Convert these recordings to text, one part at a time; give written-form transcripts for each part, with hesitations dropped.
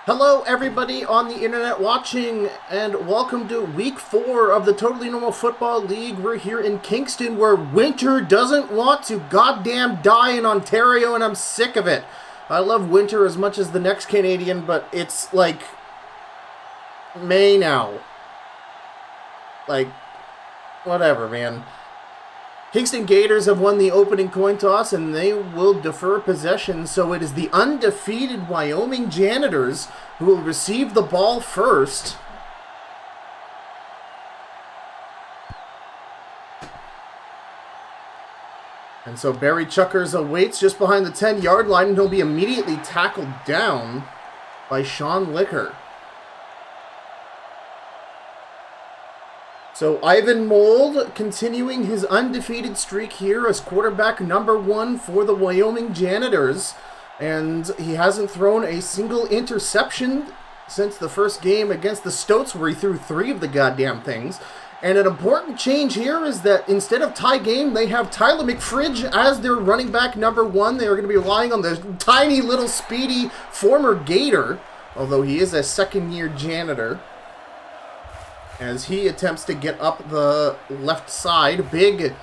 Hello, everybody on the internet watching, and welcome to week 4 of the Totally Normal Football League. We're here in Kingston, where winter doesn't want to goddamn die in Ontario, and I'm sick of it. I love winter as much as the next Canadian, but it's like May now. Like, whatever, man. Kingston Gators have won the opening coin toss, and they will defer possession, so it is the undefeated Wyoming Janitors who will receive the ball first. And so Barry Chuckers awaits just behind the 10-yard line, and he'll be immediately tackled down by Sean Licker. So Ivan Mold continuing his undefeated streak here as quarterback number 1 for the Wyoming Janitors. And he hasn't thrown a single interception since the first game against the Stoats, where he threw 3 of the goddamn things. And an important change here is that instead of Ty Game, they have Tyler McFridge as their running back number 1. They are going to be relying on the tiny little speedy former Gator, although he is a second-year janitor, as he attempts to get up the left side. Big,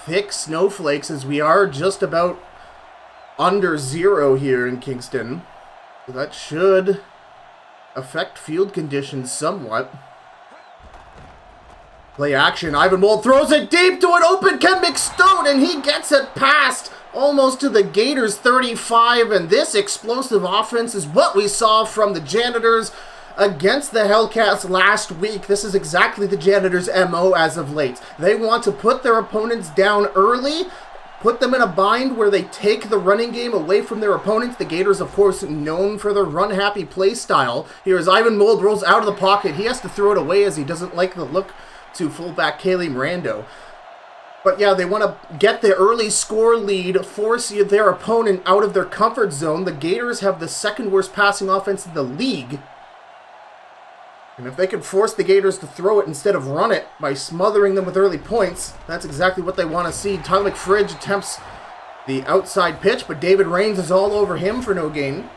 thick snowflakes, as we are just about under 0 here in Kingston. So that should affect field conditions somewhat. Play action. Ivan Mold throws it deep to an open Ken McStote, and he gets it past almost to the Gators 35. And this explosive offense is what we saw from the Janitors against the Hellcats last week. This is exactly the Janitors' MO as of late. They want to put their opponents down early, put them in a bind where they take the running game away from their opponents. The Gators, of course, known for their run-happy play style. Here as Ivan Mold rolls out of the pocket. He has to throw it away as he doesn't like the look to fullback Kaylee Mirando. But yeah, they want to get the early score lead, force their opponent out of their comfort zone. The Gators have the second worst passing offense in the league. And if they can force the Gators to throw it instead of run it by smothering them with early points, that's exactly what they want to see. Tyler McFridge attempts the outside pitch, but David Rains is all over him for no gain.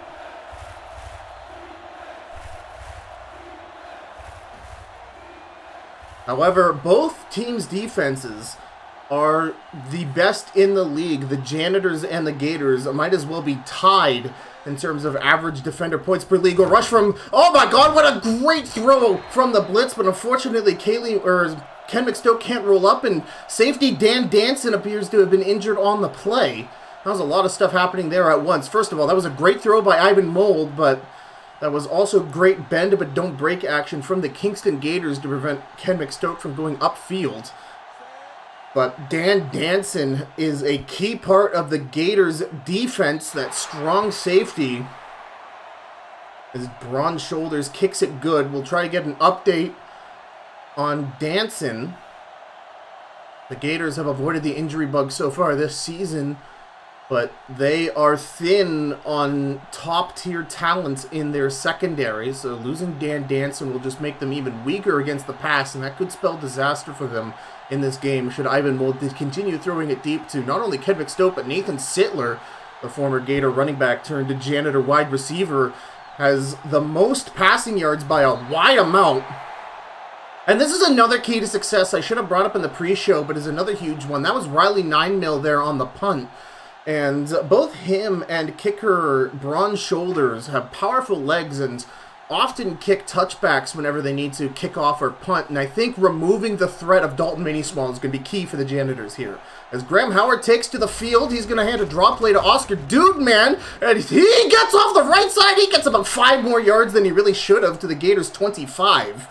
However, both teams' defenses are the best in the league. The Janitors and the Gators might as well be tied in terms of average defender points per league. A rush from, oh my god, what a great throw from the blitz, but unfortunately Ken McStoke can't roll up, and safety Dan Danson appears to have been injured on the play. That was a lot of stuff happening there at once. First of all, that was a great throw by Ivan Mold, but that was also great bend but don't break action from the Kingston Gators to prevent Ken McStoke from going upfield. But Dan Danson is a key part of the Gators' defense, that strong safety. His bronze shoulders kicks it good. We'll try to get an update on Danson. The Gators have avoided the injury bug so far this season, but they are thin on top-tier talents in their secondary, so losing Dan Danson will just make them even weaker against the pass, and that could spell disaster for them in this game should Ivan Mold continue throwing it deep to not only Ken McStoke, but Nathan Sittler, the former Gator running back turned to Janitor wide receiver, has the most passing yards by a wide amount. And this is another key to success I should have brought up in the pre-show, but is another huge one. That was Riley 9-mil there on the punt. And both him and kicker Bronze Shoulders have powerful legs and often kick touchbacks whenever they need to kick off or punt. And I think removing the threat of Dalton Minismall is going to be key for the Janitors here. As Graham Howard takes to the field, he's going to hand a drop play to Oscar Dudeman. And he gets off the right side. He gets about 5 more yards than he really should have to the Gators' 25.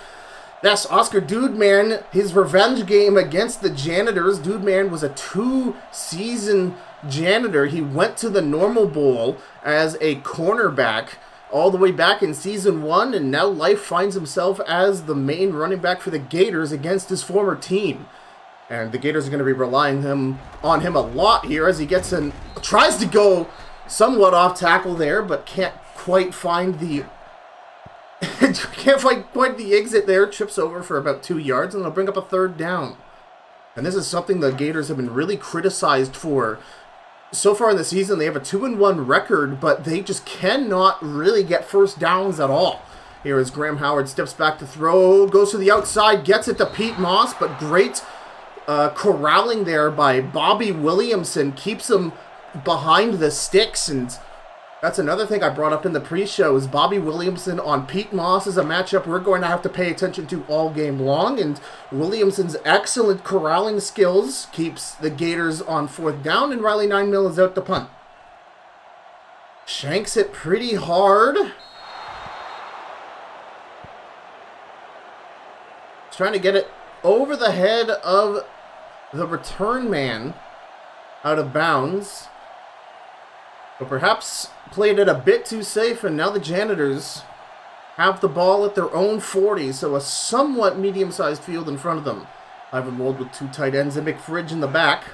Yes, Oscar Dudeman, his revenge game against the Janitors. Dudeman was a 2-season janitor. He went to the Normal Bowl as a cornerback all the way back in season 1, and now life finds himself as the main running back for the Gators against his former team. And the Gators are going to be relying on him a lot here as he tries to go somewhat off tackle there, but can't quite find the exit there. Trips over for about 2 yards, and they'll bring up a 3rd down. And this is something the Gators have been really criticized for so far in the season, they have a 2-1 record, but they just cannot really get first downs at all. Here as Graham Howard steps back to throw, goes to the outside, gets it to Pete Moss, but great corralling there by Bobby Williamson, keeps him behind the sticks. And that's another thing I brought up in the pre-show, is Bobby Williamson on Pete Moss is a matchup we're going to have to pay attention to all game long, and Williamson's excellent corralling skills keeps the Gators on fourth down, and Riley 9-mil is out to punt. Shanks it pretty hard. Trying to get it over the head of the return man out of bounds. But perhaps played it a bit too safe, and now the Janitors have the ball at their own 40, so a somewhat medium-sized field in front of them. Ivan Mold with two tight ends and McFridge in the back.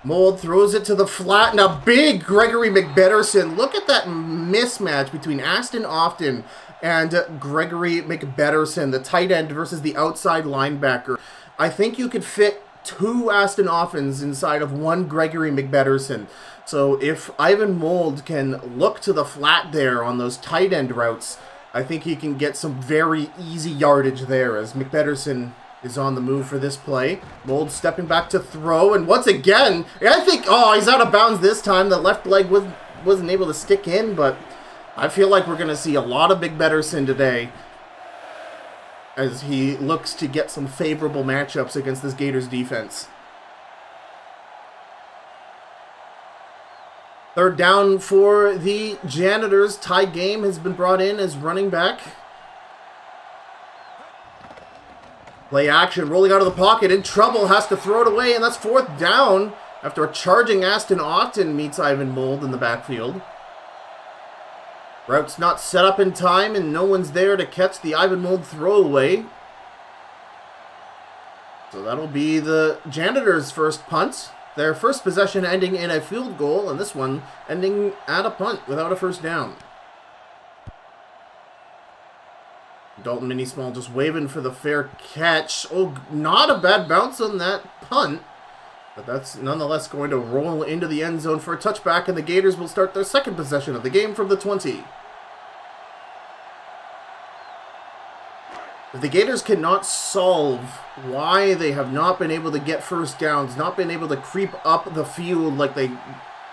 Mold throws it to the flat, and a big Gregory McBetterson. Look at that mismatch between Aston Often and Gregory McBetterson, the tight end versus the outside linebacker. I think you could fit two Aston Offens inside of one Gregory McBetterson. So if Ivan Mold can look to the flat there on those tight end routes, I think he can get some very easy yardage there as McBetterson is on the move for this play. Mold stepping back to throw, and once again, I think, he's out of bounds this time. The left leg wasn't able to stick in, but I feel like we're going to see a lot of McBetterson today as he looks to get some favorable matchups against this Gators defense. Third down for the Janitors. Ty Game has been brought in as running back. Play action, rolling out of the pocket, in trouble, has to throw it away, and that's fourth down after a charging Aston Often meets Ivan Mold in the backfield. Route's not set up in time, and no one's there to catch the Ivan Mold throwaway. So that'll be the Janitors' first punt. Their first possession ending in a field goal, and this one ending at a punt without a first down. Dalton Mini-Small just waving for the fair catch. Oh, not a bad bounce on that punt. But that's nonetheless going to roll into the end zone for a touchback, and the Gators will start their second possession of the game from the 20. If the Gators cannot solve why they have not been able to get first downs, not been able to creep up the field like they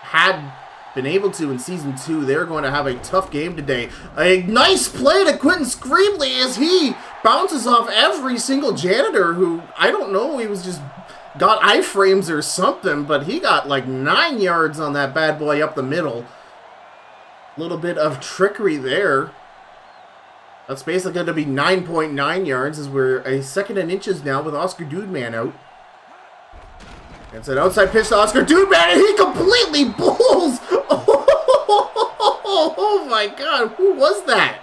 had been able to in Season 2, they're going to have a tough game today. A nice play to Quentin Screamley as he bounces off every single Janitor who, I don't know, he was just got iframes or something, but he got like 9 yards on that bad boy up the middle. A little bit of trickery there. That's basically going to be 9.9 yards as we're a second and inches now with Oscar Dudeman out. It's an outside pitch to Oscar Dudeman, and he completely bowls! Oh my god, who was that?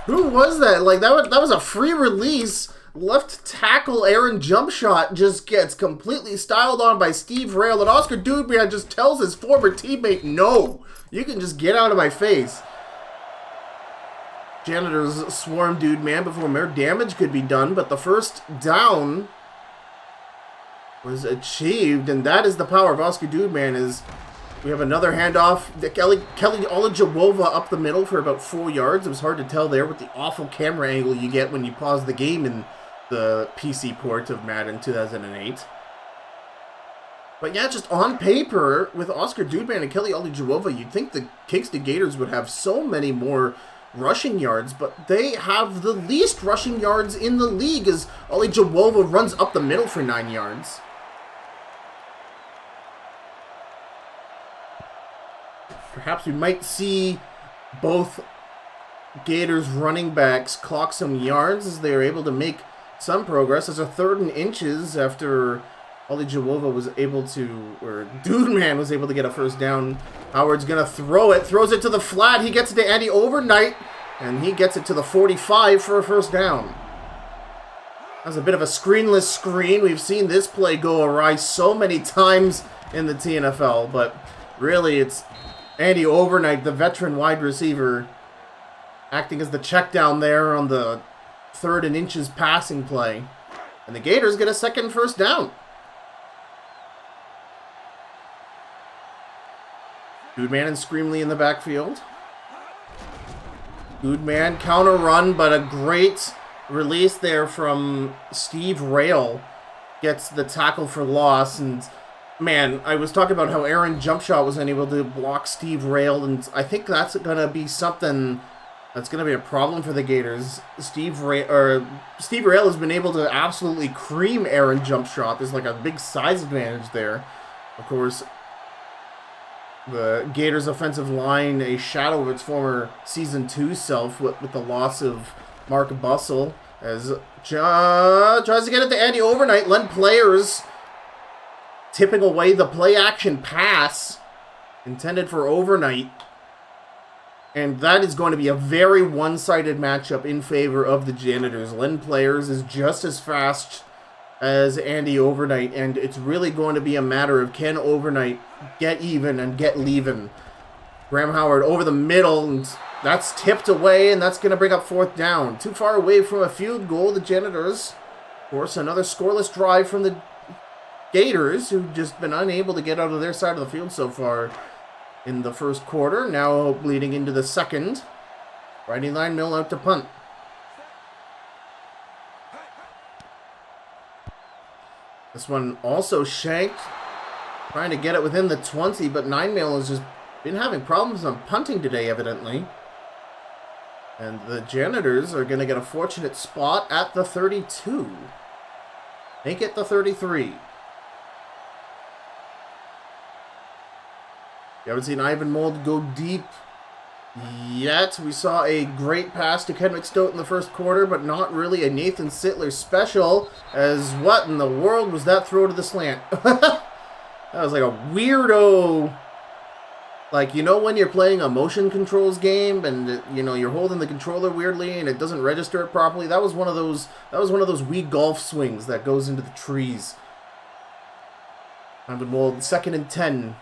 Who was that? Like, that was a free release. Left tackle Aaron jump shot just gets completely styled on by Steve Rail, and Oscar Dudeman just tells his former teammate, no, you can just get out of my face. Janitors swarm Dudeman before more damage could be done, but the first down was achieved, and that is the power of Oscar Dudeman. Is we have another handoff. Kelly Olajawova up the middle for about 4 yards. It was hard to tell there with the awful camera angle you get when you pause the game in the PC port of Madden 2008. But yeah, just on paper, with Oscar Dudeman and Kelly Olajawova, you'd think the Kingston Gators would have so many more rushing yards, but they have the least rushing yards in the league as Olajawova runs up the middle for 9 yards. Perhaps we might see both Gators running backs clock some yards as they are able to make some progress. As a 3rd and inches after Olajawova was able to, or Dudeman was able to get a first down. Howard's going to throw it, throws it to the flat. He gets it to Andy Overnight, and he gets it to the 45 for a first down. That was a bit of a screenless screen. We've seen this play go awry so many times in the TNFL, but really it's Andy Overnight, the veteran wide receiver, acting as the check down there on the 3rd and inches passing play. And the Gators get a second first down. Goodman and Screamley in the backfield. Goodman counter run, but a great release there from Steve Rail. Gets the tackle for loss. And man, I was talking about how Aaron Jumpshot was unable to block Steve Rail, and I think that's going to be something that's going to be a problem for the Gators. Steve Rail has been able to absolutely cream Aaron Jumpshot. There's like a big size advantage there. Of course, the Gators offensive line, a shadow of its former Season 2 self with the loss of Mark Bustle, as tries to get it to Andy Overnight. Len Players tipping away the play-action pass intended for Overnight. And that is going to be a very one-sided matchup in favor of the Janitors. Len Players is just as fast as Andy Overnight, and it's really going to be a matter of can Overnight get even and get leaving. Graham Howard over the middle, and that's tipped away, and that's going to bring up 4th down. Too far away from a field goal, the Janitors. Of course, another scoreless drive from the Gators, who've just been unable to get out of their side of the field so far in the first quarter. Now bleeding into the second. Riding line mill out to punt. This one also shanked. Trying to get it within the 20, but 9-mail has just been having problems on punting today, evidently. And the Janitors are going to get a fortunate spot at the 32. Make it the 33. You haven't seen Ivan Mold go deep yet. We saw a great pass to Ken McStote in the first quarter, but not really a Nathan Sittler special, as what in the world was that throw to the slant? That was like a weirdo, like, you know when you're playing a motion controls game and, you know, you're holding the controller weirdly and it doesn't register it properly? That was one of those Wii golf swings that goes into the trees. Ivan Mold, 2nd and 10.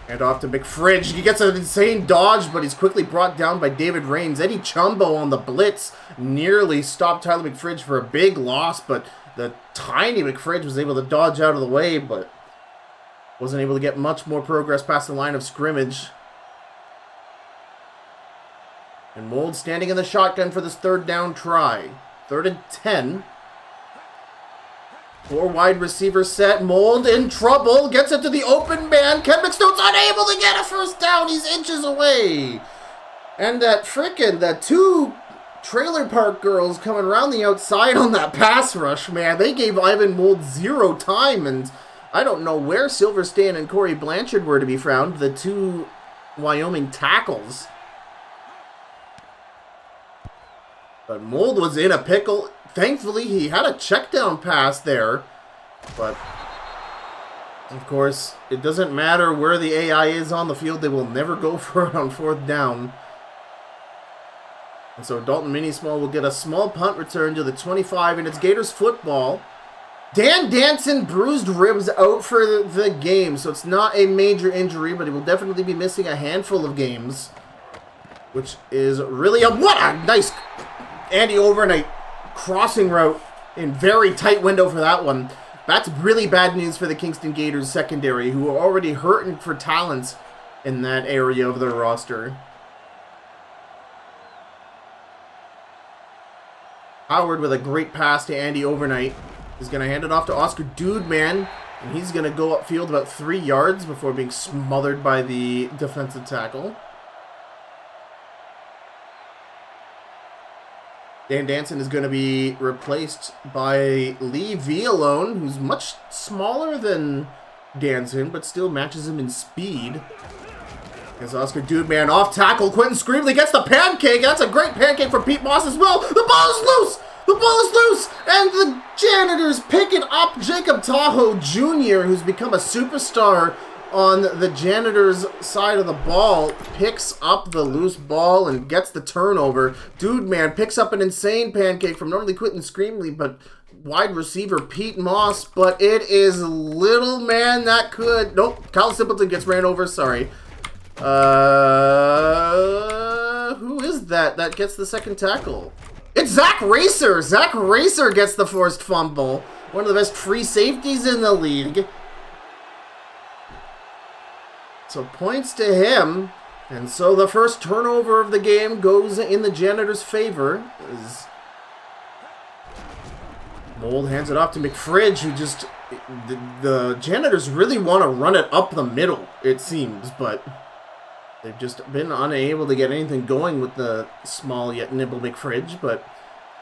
And off to McFridge. He gets an insane dodge, but he's quickly brought down by David Raines. Eddie Chumbo on the blitz nearly stopped Tyler McFridge for a big loss, but the tiny McFridge was able to dodge out of the way, but wasn't able to get much more progress past the line of scrimmage. And Mold standing in the shotgun for this 3rd down try. 3rd and 10. 4 wide receiver set. Mold in trouble. Gets it to the open man. Ken McStone's unable to get a 1st down. He's inches away. And that 2 trailer park girls coming around the outside on that pass rush, man. They gave Ivan Mold 0 time. And I don't know where Silverstein and Corey Blanchard were to be found. The 2 Wyoming tackles. But Mold was in a pickle. Thankfully, he had a check down pass there, but of course, it doesn't matter where the AI is on the field. They will never go for it on 4th down. And so Dalton Minismall will get a small punt return to the 25, and it's Gators football. Dan Danson bruised ribs out for the game, so it's not a major injury, but he will definitely be missing a handful of games, which is really what a nice Andy Overnight crossing route in very tight window for that one. That's really bad news for the Kingston Gators secondary, who are already hurting for talent in that area of their roster. Howard with a great pass to Andy Overnight is going to hand it off to Oscar Dudeman, and he's going to go upfield about 3 yards before being smothered by the defensive tackle. Dan Danson is going to be replaced by Lee Villalone, who's much smaller than Danson, but still matches him in speed. As Oscar Dudeman off tackle, Quentin Screamley gets the pancake. That's a great pancake for Pete Moss as well. The ball is loose! The ball is loose! And the Janitors pick it up. Jacob Tahoe Jr., who's become a superstar on the Janitors' side of the ball, picks up the loose ball and gets the turnover. Dudeman picks up an insane pancake from normally Quentin Screamley, but wide receiver Pete Moss, but it is little man that could... Nope, Kyle Simpleton gets ran over, sorry. Who is that gets the 2nd tackle? It's Zach Racer! Zach Racer gets the forced fumble. One of the best free safeties in the league. So points to him. And so the first turnover of the game goes in the Janitors' favor. As Mold hands it off to McFridge, who just... The Janitors really want to run it up the middle, it seems, but they've just been unable to get anything going with the small yet nimble McFridge. But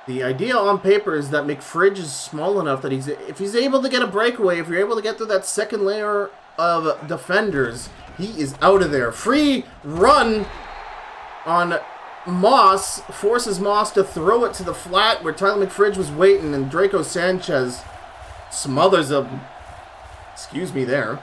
the idea on paper is that McFridge is small enough that if he's able to get a breakaway, if you're able to get through that second layer of defenders, he is out of there. Free run on Moss forces Moss to throw it to the flat where Tyler McFridge was waiting, and Draco Sanchez smothers him. Excuse me there.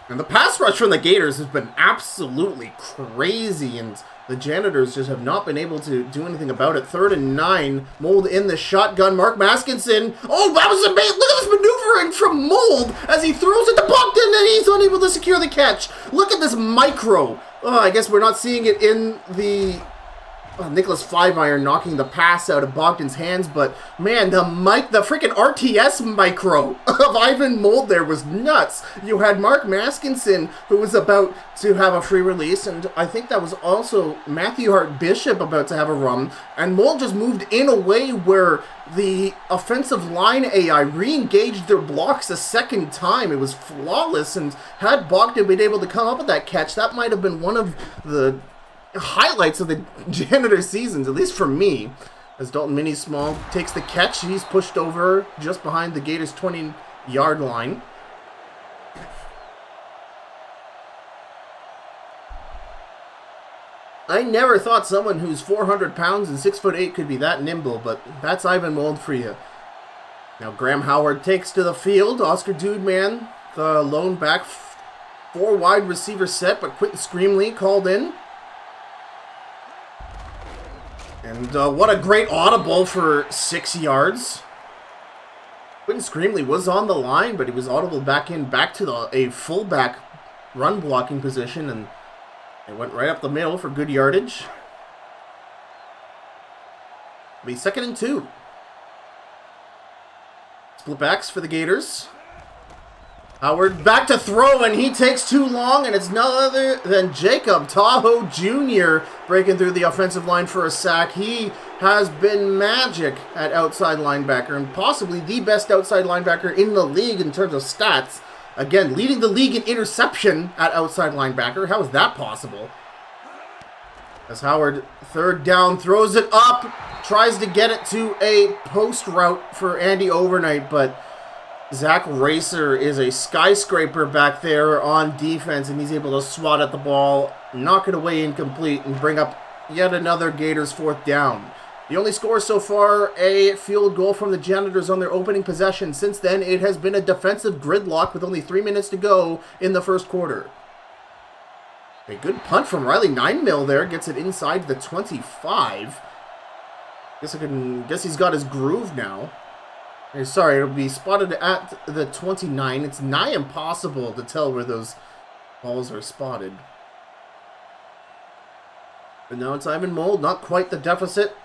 And the pass rush from the Gators has been absolutely crazy, and the Janitors just have not been able to do anything about it. 3rd and 9. Mold in the shotgun. Mark Maskinson. Oh, that was amazing. Look at this maneuvering from Mold as he throws it to Buckton, and he's unable to secure the catch. Look at this micro. Oh, I guess we're not seeing it in the... Nicholas 5-iron knocking the pass out of Bogdan's hands, but man, the freaking RTS micro of Ivan Mold there was nuts. You had Mark Maskinson, who was about to have a free release, and I think that was also Matthew Hart Bishop about to have a run, and Mold just moved in a way where the offensive line AI re-engaged their blocks a second time. It was flawless, and had Bogdan been able to come up with that catch, that might have been one of the highlights of the Janitor seasons, at least for me, as Dalton Mini-Small takes the catch. He's pushed over just behind the Gators' 20-yard line. I never thought someone who's 400 pounds and 6'8" could be that nimble, but that's Ivan Mold for you. Now Graham Howard takes to the field. Oscar Dudeman, the lone back, 4 wide receiver set, but Quentin Screamley called in. And what a great audible for 6 yards. Quentin Screamley was on the line, but he was audible back to a fullback run blocking position, and it went right up the middle for good yardage. It'll be 2nd and 2. Split backs for the Gators. Howard back to throw, and he takes too long, and it's none other than Jacob Tahoe Jr. breaking through the offensive line for a sack. He has been magic at outside linebacker, and possibly the best outside linebacker in the league in terms of stats. Again, leading the league in interception at outside linebacker. How is that possible? As Howard, 3rd down, throws it up, tries to get it to a post route for Andy Overnight, but Zach Racer is a skyscraper back there on defense, and he's able to swat at the ball, knock it away incomplete, and bring up yet another Gators 4th down. The only score so far, a field goal from the Janitors on their opening possession. Since then, it has been a defensive gridlock with only 3 minutes to go in the first quarter. A good punt from Riley 9-mil there, gets it inside the 25. Guess he's got his groove now. Sorry, it'll be spotted at the 29. It's nigh impossible to tell where those balls are spotted. But now it's Ivan Mold, not quite the deficit.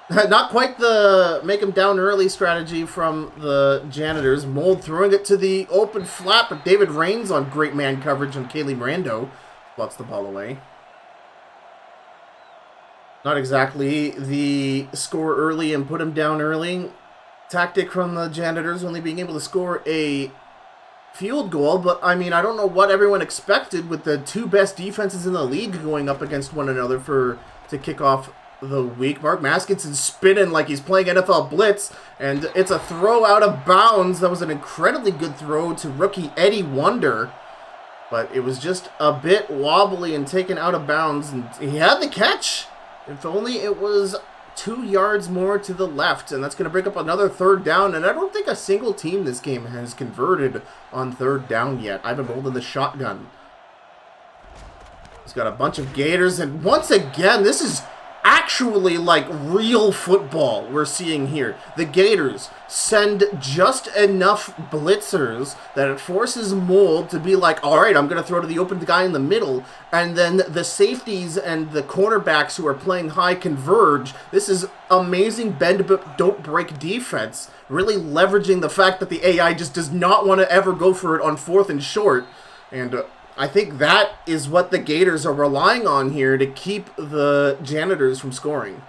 Not quite the make him down early strategy from the Janitors. Mold throwing it to the open flat, but David Rains on great man coverage on Kaylee Rando blocks the ball away. Not exactly the score early and put him down early tactic from the Janitors, only being able to score a field goal, but I mean, I don't know what everyone expected with the 2 best defenses in the league going up against one another to kick off the week. Mark Maskinson spinning like he's playing NFL Blitz, and it's a throw out of bounds. That was an incredibly good throw to rookie Eddie Wonder, but it was just a bit wobbly and taken out of bounds, and he had the catch. If only it was 2 yards more to the left, and that's going to break up another 3rd down, and I don't think a single team this game has converted on 3rd down yet. Ivan Mold in the shotgun. He's got a bunch of Gators, and once again, this is actually like real football we're seeing here. The Gators send just enough blitzers that it forces Mold to be like, all right, I'm going to throw to the open guy in the middle, and then the safeties and the cornerbacks who are playing high converge. This is amazing bend but don't break defense, really leveraging the fact that the AI just does not want to ever go for it on 4th and short. And I think that is what the Gators are relying on here to keep the Janitors from scoring.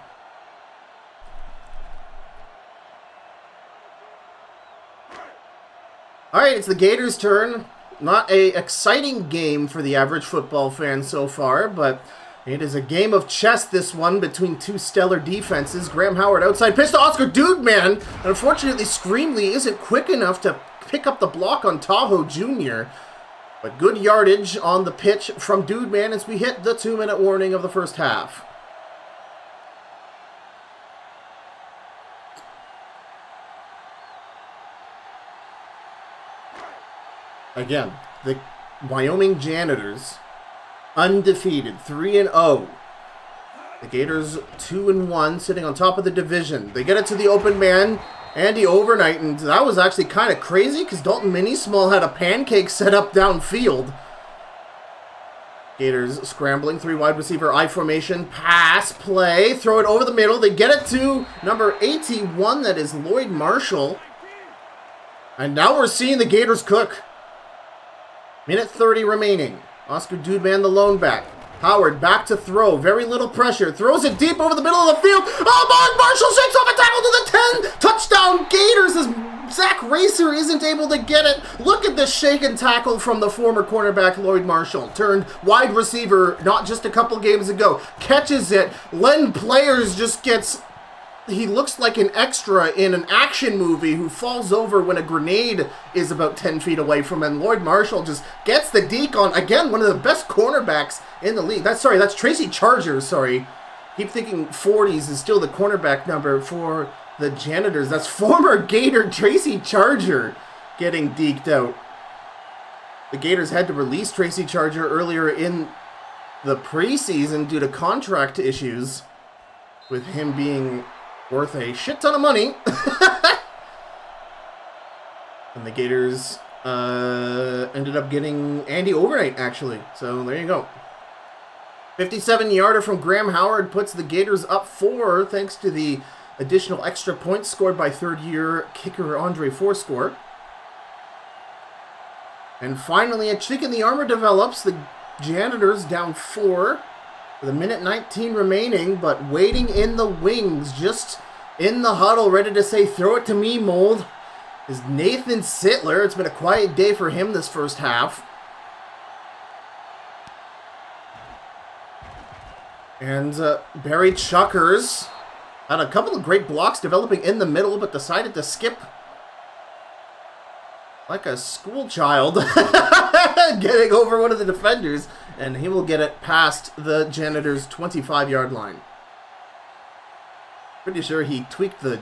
All right, it's the Gators' turn. Not an exciting game for the average football fan so far, but it is a game of chess, this one, between two stellar defenses. Graham Howard outside pitch to Oscar Dudeman. Unfortunately, Screamley isn't quick enough to pick up the block on Tahoe Jr., but good yardage on the pitch from Dudeman as we hit the 2-minute warning of the first half. Again, the Wyoming Janitors, undefeated, 3-0. The Gators 2-1, sitting on top of the division. They get it to the open man, Andy Overnight, and that was actually kind of crazy because Dalton Minismall had a pancake set up downfield. Gators scrambling, 3 wide receiver I formation, pass play, throw it over the middle. They get it to number 81, that is Lloyd Marshall. And now we're seeing the Gators cook. Minute 30 remaining. Oscar Dudeman, the lone back. Howard back to throw. Very little pressure. Throws it deep over the middle of the field. Oh, Marshall shakes off a tackle to the 10. Touchdown Gators as Zach Racer isn't able to get it. Look at the shake and tackle from the former cornerback Lloyd Marshall. Turned wide receiver not just a couple games ago. Catches it. Len Players just gets... He looks like an extra in an action movie who falls over when a grenade is about 10 feet away from him. Lloyd Marshall just gets the deke on, again, one of the best cornerbacks in the league. That's Tracy Charger, sorry. Keep thinking 40s is still the cornerback number for the Janitors. That's former Gator Tracy Charger getting deked out. The Gators had to release Tracy Charger earlier in the preseason due to contract issues, with him being worth a shit ton of money. And the Gators ended up getting Andy Overnight, actually. So there you go. 57-yarder from Graham Howard puts the Gators up 4 thanks to the additional extra points scored by third-year kicker Andre Fourscore. And finally, a chink in the armor develops. The Janitors down 4. With a minute 19 remaining, but waiting in the wings, just in the huddle, ready to say, throw it to me, Mold, is Nathan Sittler. It's been a quiet day for him this first half. And Barry Chuckers had a couple of great blocks developing in the middle, but decided to skip like a school child, getting over one of the defenders, and he will get it past the Janitors' 25-yard line. Pretty sure he tweaked the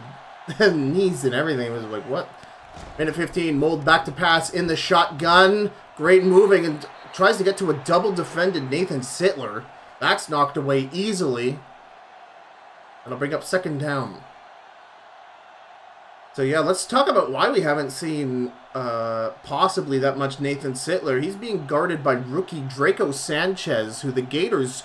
knees and everything. It was like, what? Minute 15, Mold back to pass in the shotgun. Great moving, and tries to get to a double-defended Nathan Sittler. That's knocked away easily. That'll bring up second down. So yeah, let's talk about why we haven't seen possibly that much Nathan Sittler. He's being guarded by rookie Draco Sanchez, who the Gators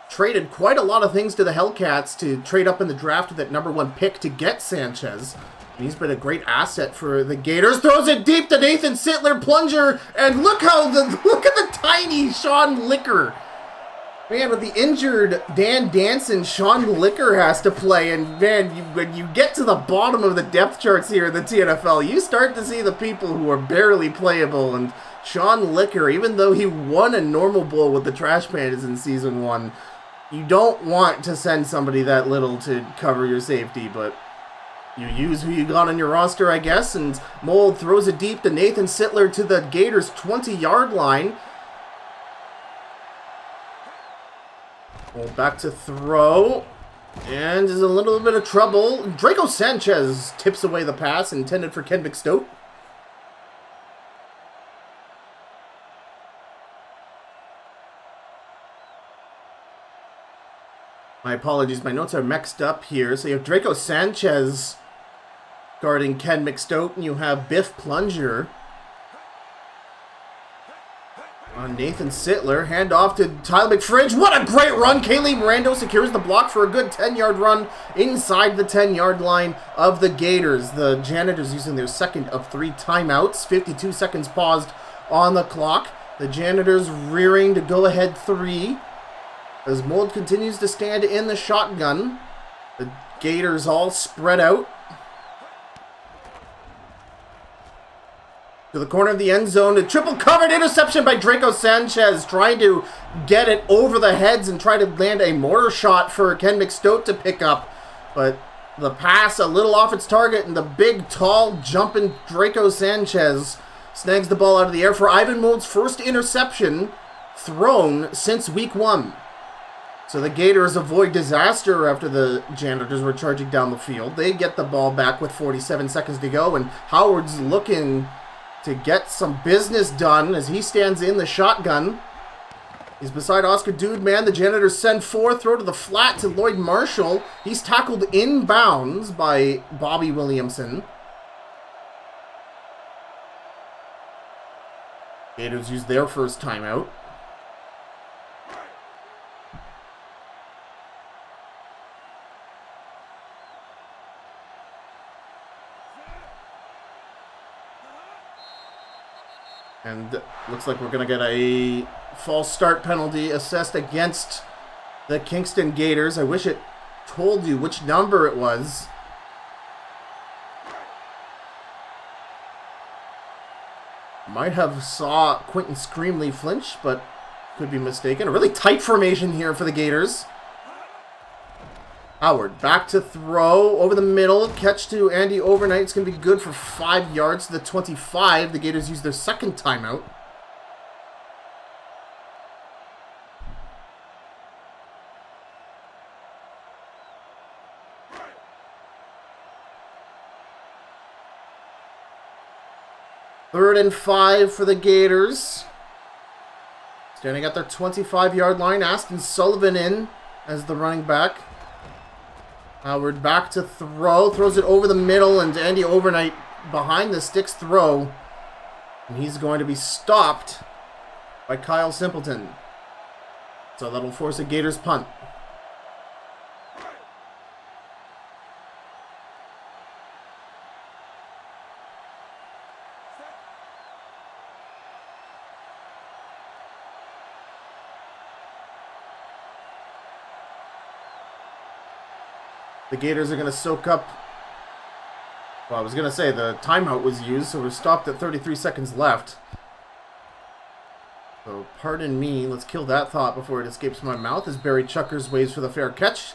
traded quite a lot of things to the Hellcats to trade up in the draft with that #1 pick to get Sanchez. And he's been a great asset for the Gators. Throws it deep to Nathan Sittler, plunger, and look at the tiny Sean Licker. Man, with the injured Dan Danson, Sean Licker has to play, and man, when you get to the bottom of the depth charts here in the TNFL, you start to see the people who are barely playable, and Sean Licker, even though he won a normal bowl with the Trash Pandas in Season 1, you don't want to send somebody that little to cover your safety, but you use who you got on your roster, I guess, and Mold throws it deep to Nathan Sittler to the Gators' 20-yard line. Mold back to throw, and is in a little bit of trouble. Draco Sanchez tips away the pass intended for Ken McStote. My apologies, my notes are mixed up here. So you have Draco Sanchez guarding Ken McStote, and you have Biff Plunger on Nathan Sittler. Hand off to Tyler McFridge. What a great run! Kaylee Mirando secures the block for a good 10-yard run inside the 10-yard line of the Gators. The Janitors using their second of 3 timeouts. 52 seconds paused on the clock. The Janitors rearing to go ahead 3. As Mold continues to stand in the shotgun. The Gators all spread out. To the corner of the end zone. A triple covered interception by Draco Sanchez. Trying to get it over the heads and try to land a mortar shot for Ken McStote to pick up. But the pass a little off its target, and the big, tall, jumping Draco Sanchez snags the ball out of the air for Ivan Mold's first interception thrown since week 1. So the Gators avoid disaster after the Janitors were charging down the field. They get the ball back with 47 seconds to go, and Howard's looking to get some business done as he stands in the shotgun. He's beside Oscar Dudeman. The Janitors send 4, throw to the flat to Lloyd Marshall. He's tackled inbounds by Bobby Williamson. Gators use their first timeout. And looks like we're going to get a false start penalty assessed against the Kingston Gators. I wish it told you which number it was. Might have saw Quentin Screamley flinch, but could be mistaken. A really tight formation here for the Gators. Howard back to throw over the middle. Catch to Andy Overnight. It's going to be good for 5 yards to the 25. The Gators use their second timeout. Third and 5 for the Gators. Standing at their 25-yard line. Aston Sullivan in as the running back. Howard back to throw. Throws it over the middle, and Andy Overnight behind the sticks throw. And he's going to be stopped by Kyle Simpleton. So that'll force a Gators punt. The Gators are going to soak up. Well, I was going to say the timeout was used, so we're stopped at 33 seconds left. So, pardon me, let's kill that thought before it escapes my mouth as Barry Chuckers waits for the fair catch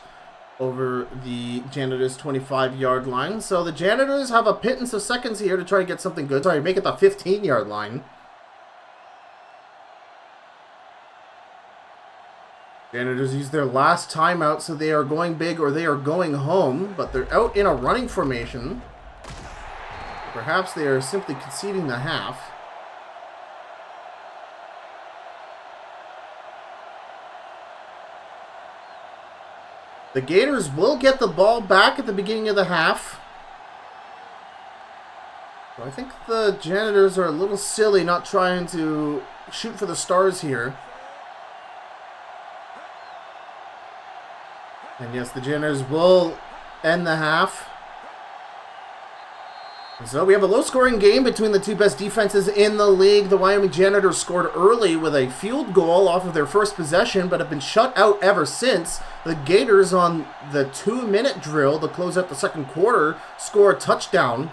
over the Janitors' 25-yard line. So, the Janitors have a pittance of seconds here to try to get something good. Sorry, make it the 15-yard line. Janitors use their last timeout, so they are going big or they are going home, but they're out in a running formation. Perhaps they are simply conceding the half. The Gators will get the ball back at the beginning of the half. So I think the Janitors are a little silly not trying to shoot for the stars here. And yes, the Janitors will end the half. So we have a low-scoring game between the two best defenses in the league. The Wyoming Janitors scored early with a field goal off of their first possession, but have been shut out ever since. The Gators on the 2-minute drill to close out the second quarter score a touchdown,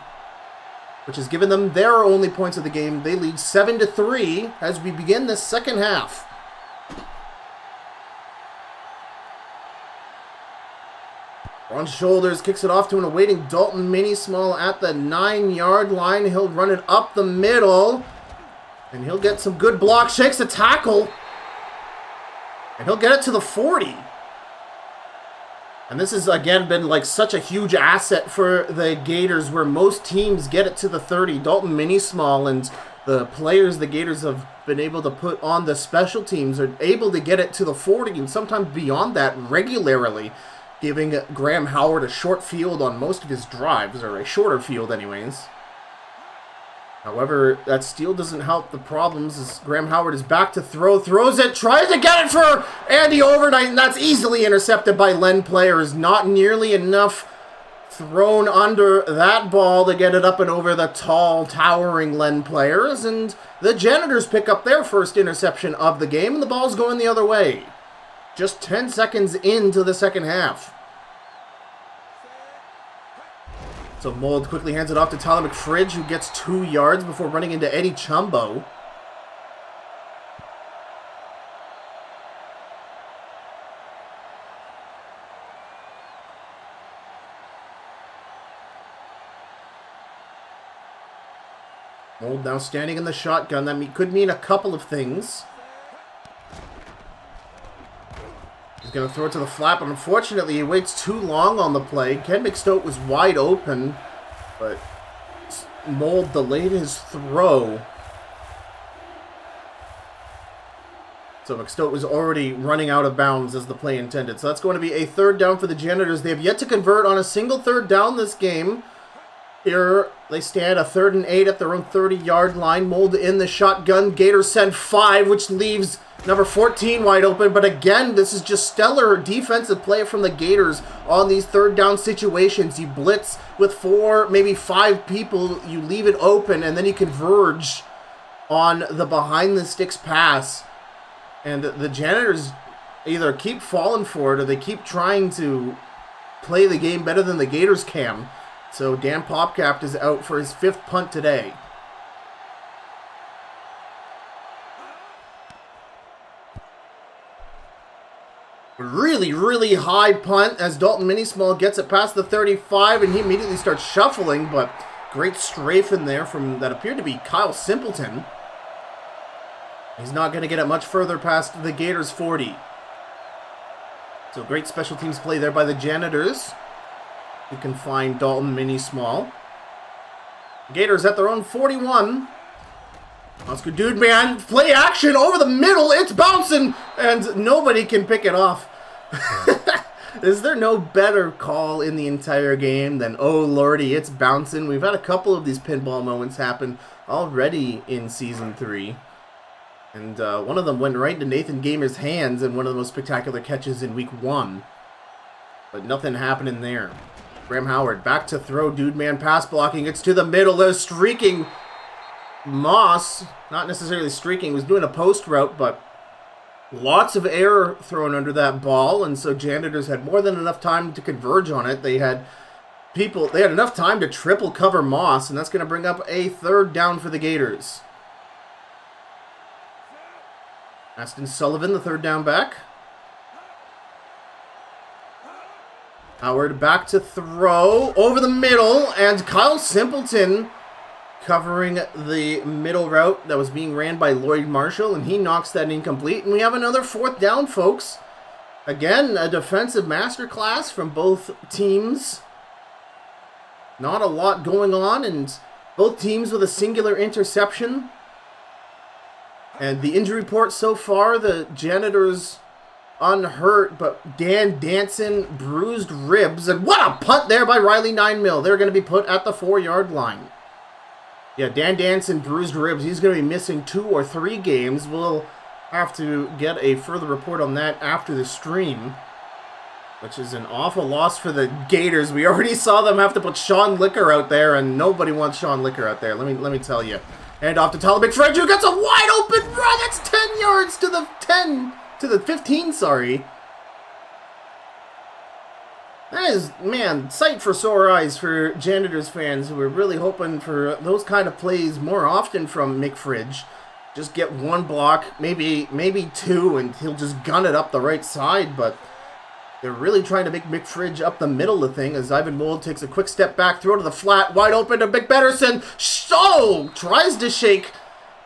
which has given them their only points of the game. They lead 7-3 as we begin the second half. On shoulders, kicks it off to an awaiting Dalton Mini-Small at the 9-yard line. He'll run it up the middle. And he'll get some good blocks. Shakes a tackle. And he'll get it to the 40. And this has, again, been like such a huge asset for the Gators, where most teams get it to the 30. Dalton Mini-Small and the players the Gators have been able to put on the special teams are able to get it to the 40 and sometimes beyond that regularly, giving Graham Howard a short field on most of his drives, or a shorter field anyways. However, that steal doesn't help the problems as Graham Howard is back to throw, throws it, tries to get it for Andy Overnight, and that's easily intercepted by Len Players. Not nearly enough thrown under that ball to get it up and over the tall, towering Len players, and the Janitors pick up their first interception of the game, and the ball's going the other way. Just 10 seconds into the second half. So Mold quickly hands it off to Tyler McFridge, who gets 2 yards before running into Eddie Chumbo. Mold now standing in the shotgun. That could mean a couple of things. He's going to throw it to the flat, but unfortunately he waits too long on the play. Ken McStote was wide open, but Mold delayed his throw. So McStote was already running out of bounds as the play intended. So that's going to be a third down for the Janitors. They have yet to convert on a single third down this game. Here they stand a 3rd and 8 at their own 30-yard line. Mold in the shotgun. Gators send 5, which leaves number 14 wide open. But again, this is just stellar defensive play from the Gators on these third down situations. You blitz with 4, maybe 5 people. You leave it open, and then you converge on the behind-the-sticks pass. And the Janitors either keep falling for it or they keep trying to play the game better than the Gators can. So Dan Popcap is out for his 5th punt today. Really, really high punt as Dalton Minismall gets it past the 35, and he immediately starts shuffling, but great strafe in there from that appeared to be Kyle Simpleton. He's not going to get it much further past the Gators 40. So great special teams play there by the Janitors. You can find Dalton Minismall. Gators at their own 41. Oscar Dude Man, play action over the middle. It's bouncing, and nobody can pick it off. Is there no better call in the entire game than, oh lordy, it's bouncing? We've had a couple of these pinball moments happen already in Season 3. And one of them went right into Nathan Gamer's hands in one of the most spectacular catches in Week 1. But nothing happening there. Graham Howard back to throw. Dude Man pass blocking. It's to the middle. There's streaking Moss. Not necessarily streaking. He was doing a post route, but lots of air thrown under that ball. And so Janitors had more than enough time to converge on it. They had enough time to triple cover Moss. And that's going to bring up a 3rd down for the Gators. Aston Sullivan, the 3rd down back. Howard back to throw over the middle, and Kyle Simpleton covering the middle route that was being ran by Lloyd Marshall, and he knocks that incomplete. And we have another 4th down, folks. Again, a defensive masterclass from both teams. Not a lot going on, and both teams with a singular interception. And the injury report so far, the Janitors unhurt, but Dan Danson bruised ribs. And what a punt there by Riley 9-mil. They're going to be put at the 4-yard line. Yeah, Dan Danson bruised ribs. He's going to be missing 2 or 3 games. We'll have to get a further report on that after the stream, which is an awful loss for the Gators. We already saw them have to put Sean Licker out there, and nobody wants Sean Licker out there. Let me tell you. And off to Tyler McFridge, who gets a wide open run. That's 10 yards to the 15, sorry. That is, man, sight for sore eyes for Janitors fans who are really hoping for those kind of plays more often from McFridge. Just get 1 block, maybe 2, and he'll just gun it up the right side, but they're really trying to make McFridge up the middle of the thing as Ivan Mold takes a quick step back, throw to the flat, wide open to McBetterson. Tries to shake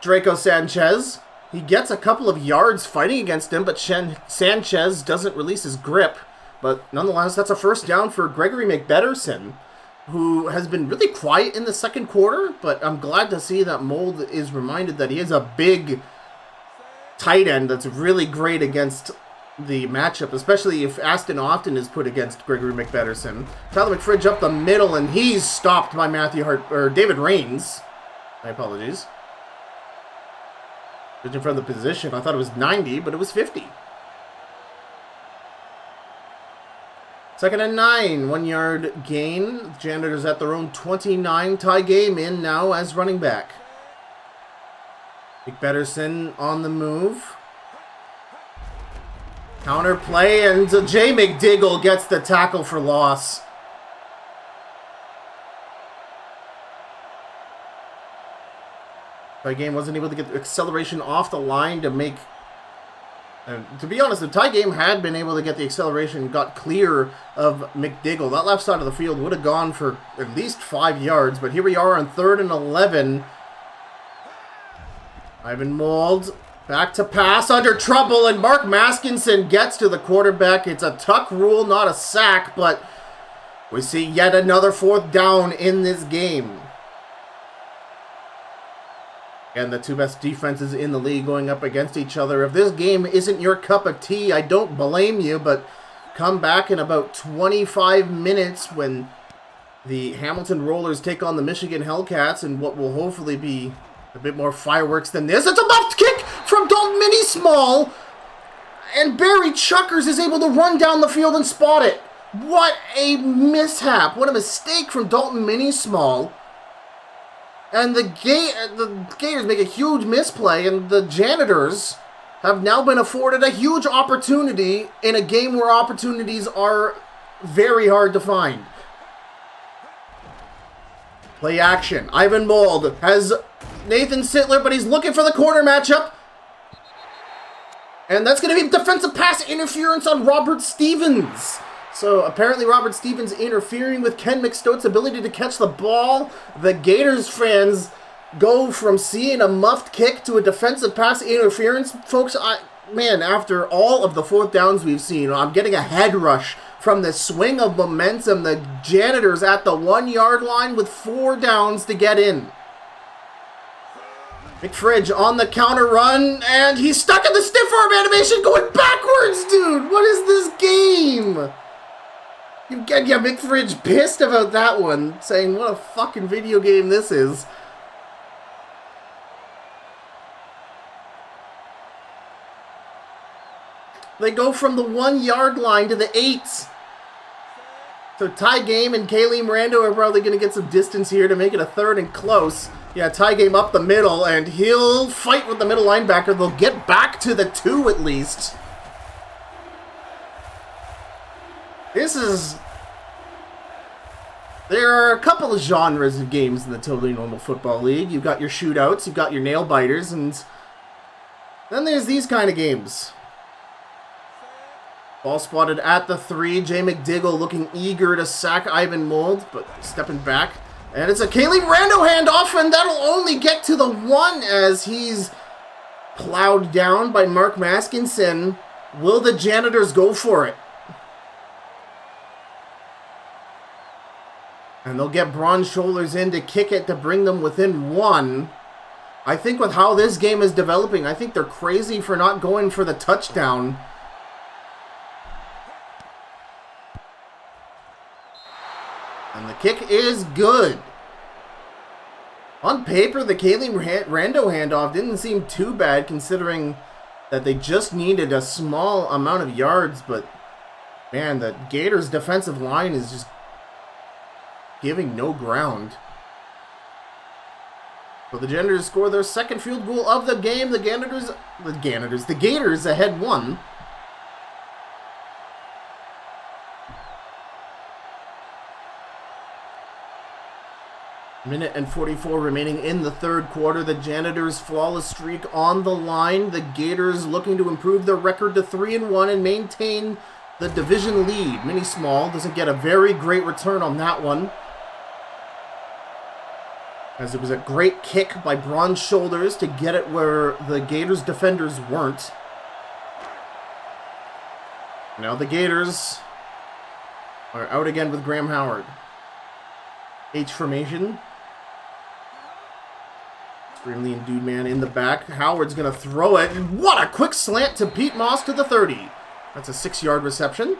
Draco Sanchez. He gets a couple of yards fighting against him, but Sanchez doesn't release his grip. But nonetheless, that's a 1st down for Gregory McBetterson, who has been really quiet in the second quarter, but I'm glad to see that Mold is reminded that he is a big tight end that's really great against the matchup, especially if Aston Often is put against Gregory McBetterson. Tyler McFridge up the middle, and he's stopped by David Rains. My apologies. Judging from the position, I thought it was 90, but it was 50. Second and 9, 1 yard gain. Janitors at their own 29. Ty Game in now as running back. McBetterson on the move. Counter play, and Jay McDiggle gets the tackle for loss. Ty Game wasn't able to get the acceleration off the line to make... to be honest, the Ty Game had been able to get the acceleration, got clear of McDiggle. That left side of the field would have gone for at least 5 yards, but here we are on 3rd and 11. Ivan Mold back to pass under trouble, and Mark Maskinson gets to the quarterback. It's a tuck rule, not a sack, but we see yet another 4th down in this game. And the two best defenses in the league going up against each other. If this game isn't your cup of tea, I don't blame you, but come back in about 25 minutes when the Hamilton Rollers take on the Michigan Hellcats in what will hopefully be a bit more fireworks than this. It's a left kick from Dalton Mini Small, and Barry Chuckers is able to run down the field and spot it. What a mishap. What a mistake from Dalton Mini Small. And the Gators make a huge misplay, and the Janitors have now been afforded a huge opportunity in a game where opportunities are very hard to find. Play action. Ivan Mold has Nathan Sittler, but he's looking for the corner matchup. And that's going to be defensive pass interference on Robert Stevens. So apparently Robert Stevens interfering with Ken McStote's ability to catch the ball. The Gators fans go from seeing a muffed kick to a defensive pass interference. Folks, man, after all of the 4th downs we've seen, I'm getting a head rush from the swing of momentum. The Janitors at the 1 yard line with 4 downs to get in. McFridge on the counter run, and he's stuck in the stiff arm animation going backwards, dude. What is this game? You get McFridge pissed about that one, saying what a fucking video game this is. They go from the 1 yard line to the 8. So Ty Game and Kaylee Miranda are probably going to get some distance here to make it a 3rd and close. Yeah, Ty Game up the middle, and he'll fight with the middle linebacker. They'll get back to the 2 at least. There are a couple of genres of games in the Totally Normal Football League. You've got your shootouts, you've got your nail biters, and then there's these kind of games. Ball spotted at the 3. Jay McDiggle looking eager to sack Ivan Mold, but stepping back. And it's a Kaylee Rando handoff, and that'll only get to the 1 as he's plowed down by Mark Maskinson. Will the Janitors go for it? And they'll get Braun Shoulders in to kick it to bring them within 1. I think with how this game is developing, I think they're crazy for not going for the touchdown. And the kick is good. On paper, the Kaylee Rando handoff didn't seem too bad considering that they just needed a small amount of yards. But, man, the Gators' defensive line is just giving no ground. So the Janitors score their 2nd field goal of the game. The Gators ahead 1. Minute and 44 remaining in the 3rd quarter. The Janitors' flawless streak on the line. The Gators looking to improve their record to 3-1 and maintain the division lead. Mini Small doesn't get a very great return on that one, as it was a great kick by Braun Shoulders to get it where the Gators defenders weren't. Now the Gators are out again with Graham Howard. H formation. Extremely endued man in the back. Howard's going to throw it. And what a quick slant to Pete Moss to the 30. That's a 6-yard reception.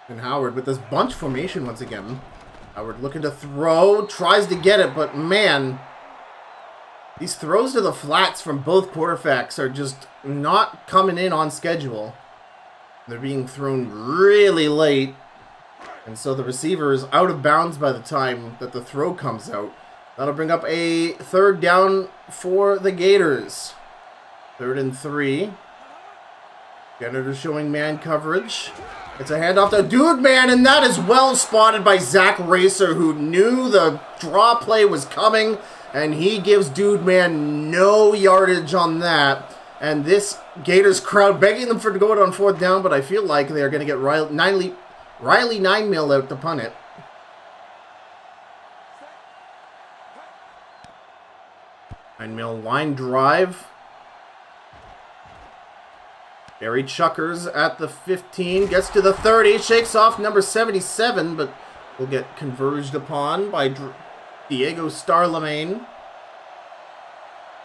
And Howard with this bunch formation once again. Howard looking to throw, tries to get it, but man, these throws to the flats from both quarterbacks are just not coming in on schedule. They're being thrown really late, and so the receiver is out of bounds by the time that the throw comes out. That'll bring up a 3rd down for the Gators. 3rd and 3. Janitors showing man coverage. It's a handoff to Dude Man, and that is well spotted by Zach Racer, who knew the draw play was coming, and he gives Dude Man no yardage on that. And this Gators crowd begging them to go out on 4th down, but I feel like they're going to get Riley 9-mil out to punt it. Nine-mil line drive. Barry Chuckers at the 15, gets to the 30, shakes off number 77, but will get converged upon by Diego Starlemagne.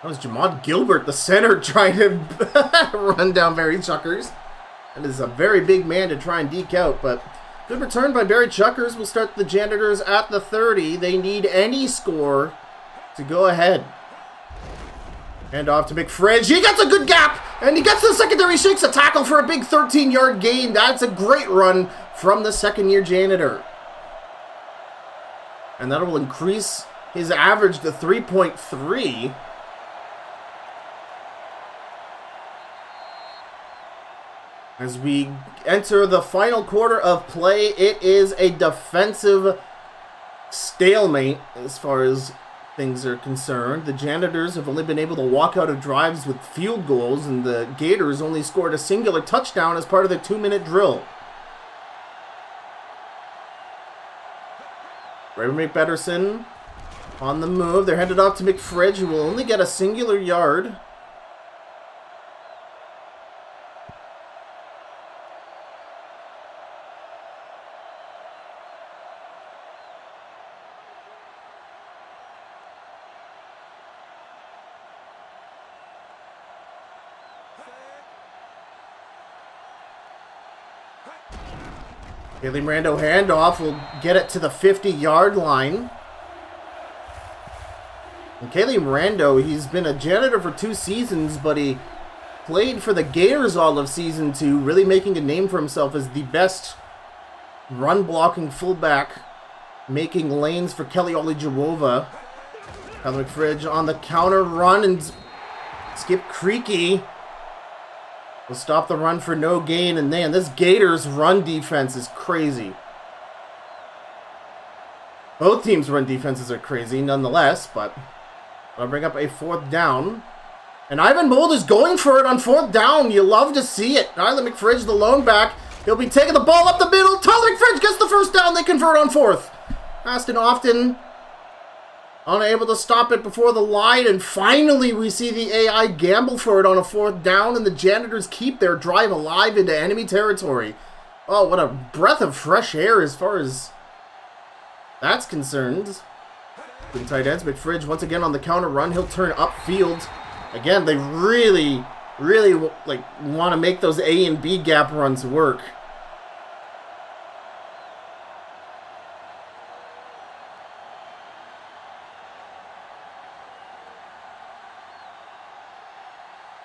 That was Jamad Gilbert, the center, trying to run down Barry Chuckers. That is a very big man to try and deke out, but good return by Barry Chuckers. Will start the Janitors at the 30. They need any score to go ahead. Hand off to McFridge. He gets a good gap, and he gets to the secondary, shakes a tackle for a big 13-yard gain. That's a great run from the second-year Janitor. And that will increase his average to 3.3. As we enter the final quarter of play, it is a defensive stalemate as far as things are concerned. The Janitors have only been able to walk out of drives with field goals, and the Gators only scored a singular touchdown as part of the 2-minute drill. Raymond McPederson on the move. They're handed off to McFridge, who will only get a singular yard. Kaylee Rando handoff will get it to the 50-yard line. And Kaylee Rando, he's been a Janitor for 2 seasons, but he played for the Gators all of season 2, really making a name for himself as the best run-blocking fullback, making lanes for Kelly Olijawova. Tyler McFridge on the counter run, and Skip Creaky will stop the run for no gain, and man, this Gators run defense is crazy. Both teams' run defenses are crazy nonetheless, but I'll bring up a 4th down. And Ivan Mold is going for it on 4th down. You love to see it. Tyler McFridge, the lone back. He'll be taking the ball up the middle. Tyler McFridge gets the 1st down. They convert on 4th. Aston often unable to stop it before the line, and finally we see the AI gamble for it on a 4th down, and the Janitors keep their drive alive into enemy territory. Oh, what a breath of fresh air as far as that's concerned. Good tight ends. McFridge once again on the counter run. He'll turn upfield. Again, they really want to make those A and B gap runs work.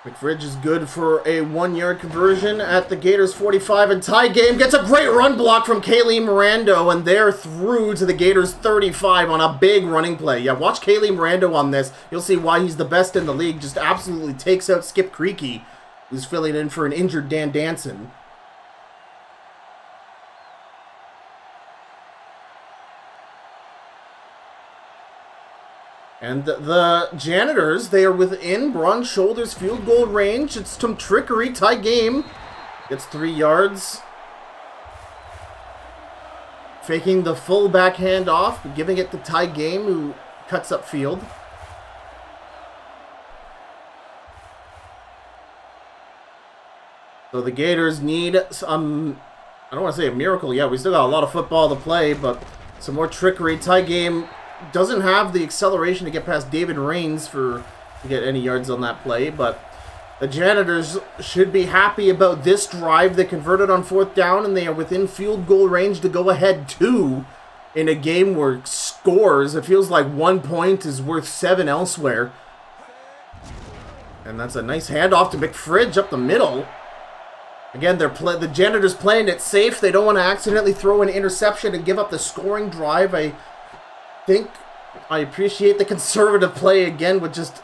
McFridge is good for a 1-yard conversion at the Gators 45, and tie game gets a great run block from Kaylee Mirando, and they're through to the Gators 35 on a big running play. Yeah, watch Kaylee Mirando on this. You'll see why he's the best in the league. Just absolutely takes out Skip Creaky, who's filling in for an injured Dan Danson. And the Janitors, they are within Braun Shoulders field goal range. It's some trickery, tie game. Gets 3 yards. Faking the fullback handoff, giving it to Ty Game, who cuts up field. So the Gators need some, I don't want to say a miracle yet. We still got a lot of football to play, but some more trickery. Ty Game doesn't have the acceleration to get past David Rains to get any yards on that play, but The Janitors should be happy about this drive. They converted on 4th down, and they are within field goal range to go ahead 2 in a game where scores, it feels like 1 point is worth 7 elsewhere. And that's a nice handoff to McFridge up the middle. Again, the Janitors playing it safe. They don't want to accidentally throw an interception and give up the scoring drive. I think I appreciate the conservative play again with just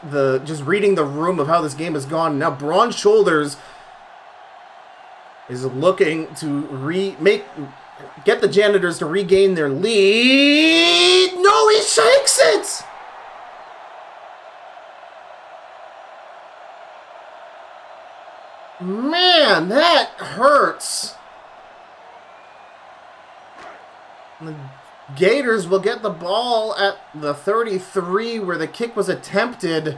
reading the room of how this game has gone. Now Braun Shoulders is looking to get the Janitors to regain their lead. No, he shakes it! Man, that hurts. The Gators will get the ball at the 33 where the kick was attempted.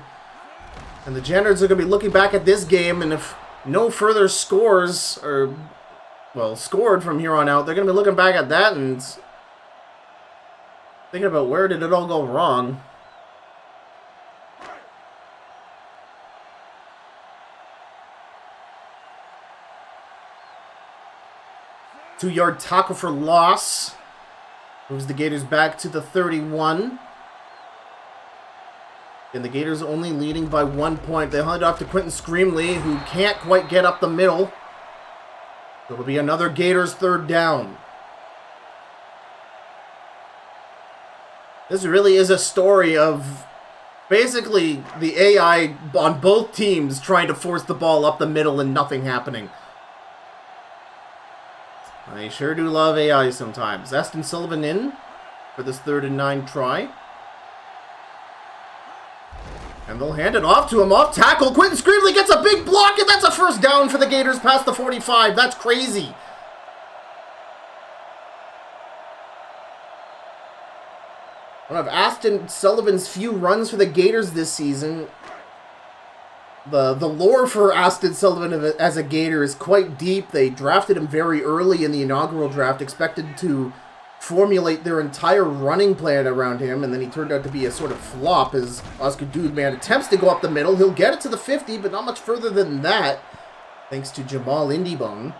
And the Janitors are going to be looking back at this game, and if no further scores are, scored from here on out, they're going to be looking back at that and thinking about where did it all go wrong. Two-yard tackle for loss. Moves the Gators back to the 31. And the Gators only leading by 1 point. They hand off to Quentin Screamley, who can't quite get up the middle. It'll be another Gators 3rd down. This really is a story of basically the AI on both teams trying to force the ball up the middle and nothing happening. I sure do love AI sometimes. Aston Sullivan in for this 3rd and 9 try. And they'll hand it off to him. Off tackle. Quentin Screamley gets a big block, and that's a 1st down for the Gators past the 45. That's crazy. One of Aston Sullivan's few runs for the Gators this season. The lore for Aston Sullivan as a Gator is quite deep. They drafted him very early in the inaugural draft, expected to formulate their entire running plan around him, and then he turned out to be a sort of flop as Oscar Dudeman attempts to go up the middle. He'll get it to the 50, but not much further than that, thanks to Jamal Indybone.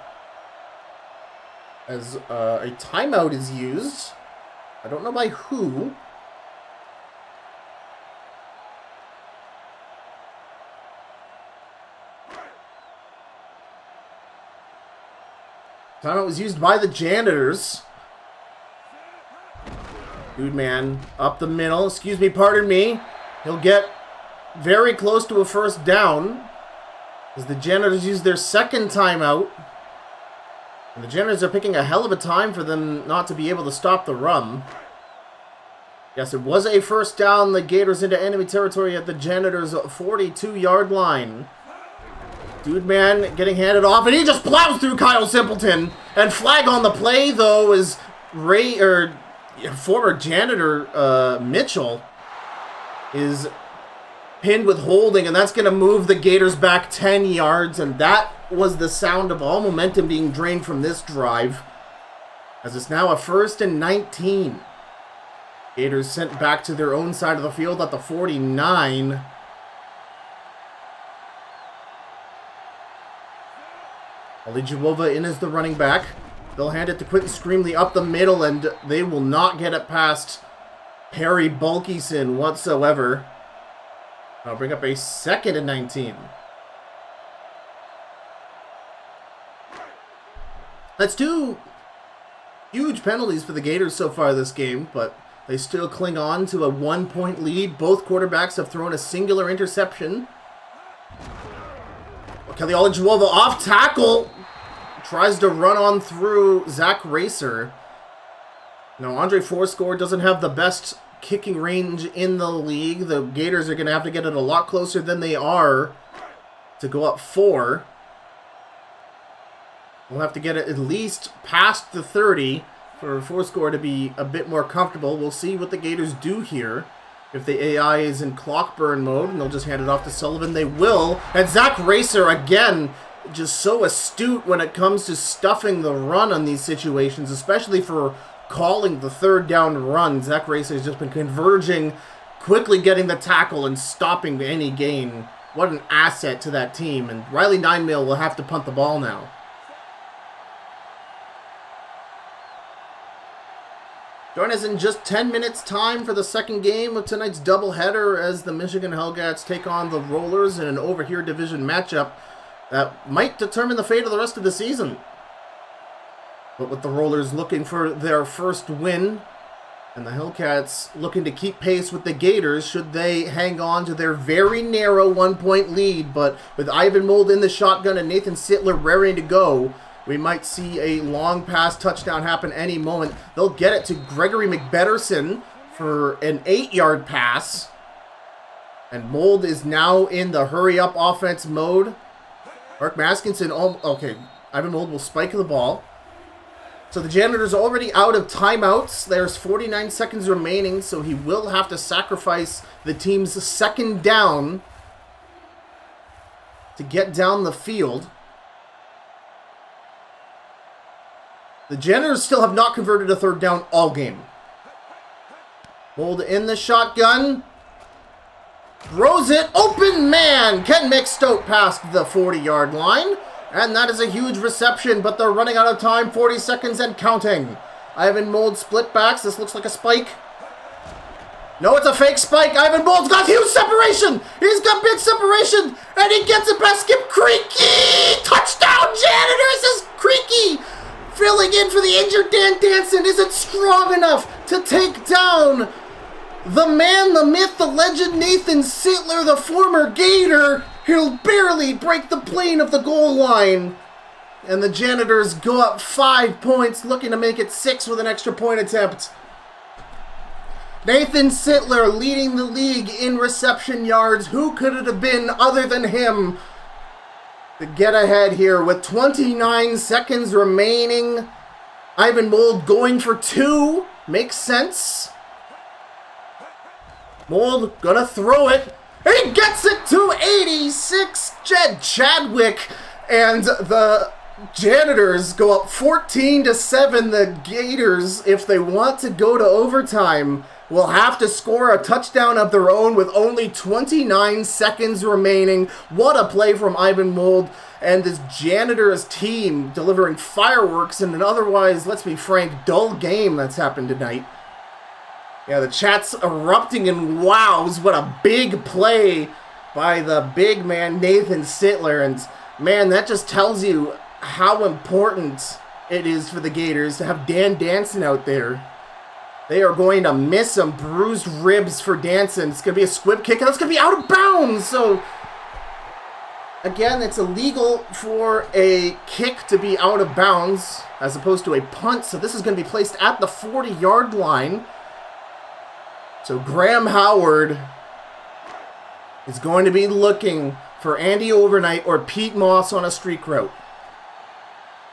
As a timeout is used. I don't know by who. Timeout was used by the Janitors. Dude man up the middle. Pardon me. He'll get very close to a 1st down as the Janitors use their 2nd timeout. And the Janitors are picking a hell of a time for them not to be able to stop the run. Yes, it was a 1st down. The Gators into enemy territory at the Janitors' 42-yard line. Dude man getting handed off, and he just plows through Kyle Simpleton. And flag on the play, though, is former janitor Mitchell is pinned with holding, and that's going to move the Gators back 10 yards. And that was the sound of all momentum being drained from this drive, as it's now a 1st and 19. Gators sent back to their own side of the field at the 49. Alijuwova in as the running back. They'll hand it to Quentin Screamley up the middle, and they will not get it past Perry Bulkison whatsoever. I'll bring up a 2nd and 19. That's 2 huge penalties for the Gators so far this game, but they still cling on to a 1-point lead. Both quarterbacks have thrown a singular interception. Kelly Alijuwova off tackle. Tries to run on through Zach Racer. Now, Andre Fourscore doesn't have the best kicking range in the league. The Gators are going to have to get it a lot closer than they are to go up 4. We'll have to get it at least past the 30 for Fourscore to be a bit more comfortable. We'll see what the Gators do here. If the AI is in clock burn mode, and they'll just hand it off to Sullivan, they will. And Zach Racer, again, just so astute when it comes to stuffing the run on these situations, especially for calling the 3rd down run. Zach Racer has just been converging, quickly getting the tackle and stopping any gain what an asset to that team. And Riley Ninemale will have to punt the ball now. Join us in just 10 minutes time for the second game of tonight's doubleheader as the Michigan Hellcats take on the Rollers in an Over Here division matchup that might determine the fate of the rest of the season. But with the Rollers looking for their first win, and the Hellcats looking to keep pace with the Gators should they hang on to their very narrow 1-point lead. But with Ivan Mold in the shotgun and Nathan Sittler raring to go, we might see a long pass touchdown happen any moment. They'll get it to Gregory McBetterson for an 8-yard pass. And Mold is now in the hurry-up offense mode. Mark Maskinson, okay, Ivan Mold will spike the ball. So the Janitors are already out of timeouts. There's 49 seconds remaining, so he will have to sacrifice the team's second down to get down the field. The Janitors still have not converted a third down all game. Mold in the shotgun. Throws it. Open man. Ken McStote past the 40-yard line. And that is a huge reception, but they're running out of time. 40 seconds and counting. Ivan Mold split backs. This looks like a spike. No, it's a fake spike. Ivan Mold's got huge separation. He's got big separation. And he gets it past Skip Creaky. Touchdown, Janitors is Creaky. Filling in for the injured Dan Danson isn't strong enough to take down the man, the myth, the legend, Nathan Sittler, the former Gator. He'll barely break the plane of the goal line. And the Janitors go up 5 points, looking to make it 6 with an extra point attempt. Nathan Sittler leading the league in reception yards. Who could it have been other than him? To get ahead here with 29 seconds remaining. Ivan Mold going for 2. Makes sense. Mold gonna throw it. He gets it to 86. Jed Chadwick. And the Janitors go up 14-7. The Gators, if they want to go to overtime, will have to score a touchdown of their own with only 29 seconds remaining. What a play from Ivan Mold and this Janitors team delivering fireworks in an otherwise, let's be frank, dull game that's happened tonight. Yeah, the chat's erupting in wows. What a big play by the big man Nathan Sittler. And man, that just tells you how important it is for the Gators to have Dan Danson out there. They are going to miss some bruised ribs for Danson. It's going to be a squib kick, and it's going to be out of bounds. So, again, it's illegal for a kick to be out of bounds as opposed to a punt. So this is going to be placed at the 40-yard line. So Graham Howard is going to be looking for Andy Overnight or Pete Moss on a streak route.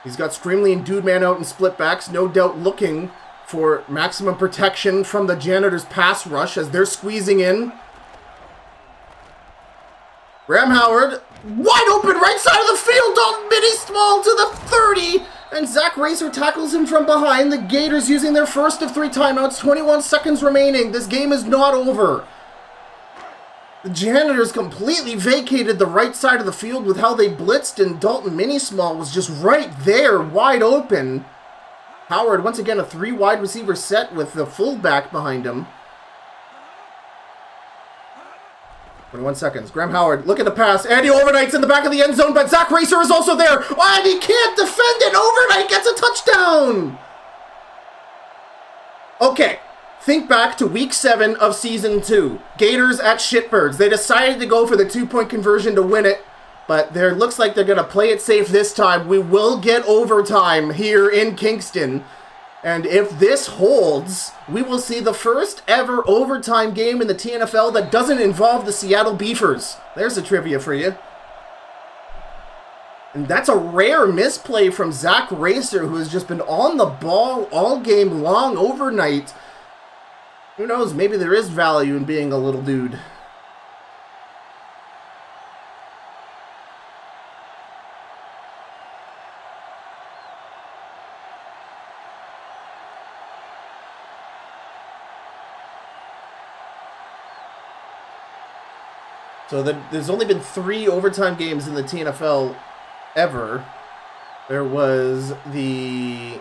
He's got Streamley and Dude Man out in split backs, no doubt looking for maximum protection from the Janitors pass rush as they're squeezing in. Graham Howard, wide open right side of the field, Dalton Mini Small to the 30, and Zach Racer tackles him from behind. The Gators using their first of 3 timeouts, 21 seconds remaining. This game is not over. The Janitors completely vacated the right side of the field with how they blitzed, and Dalton Mini Small was just right there, wide open. Howard, once again, a 3 wide receiver set with the fullback behind him. 21 seconds. Graham Howard, look at the pass. Andy Overnight's in the back of the end zone, but Zach Racer is also there. And he can't defend it. Overnight gets a touchdown. Okay, think back to week 7 of season 2. Gators at Shitbirds. They decided to go for the 2-point conversion to win it. But there looks like they're going to play it safe this time. We will get overtime here in Kingston. And if this holds, we will see the first ever overtime game in the TNFL that doesn't involve the Seattle Beefers. There's a trivia for you. And that's a rare misplay from Zach Racer, who has just been on the ball all game long overnight. Who knows, maybe there is value in being a little dude. So there's only been 3 overtime games in the TNFL ever. There was the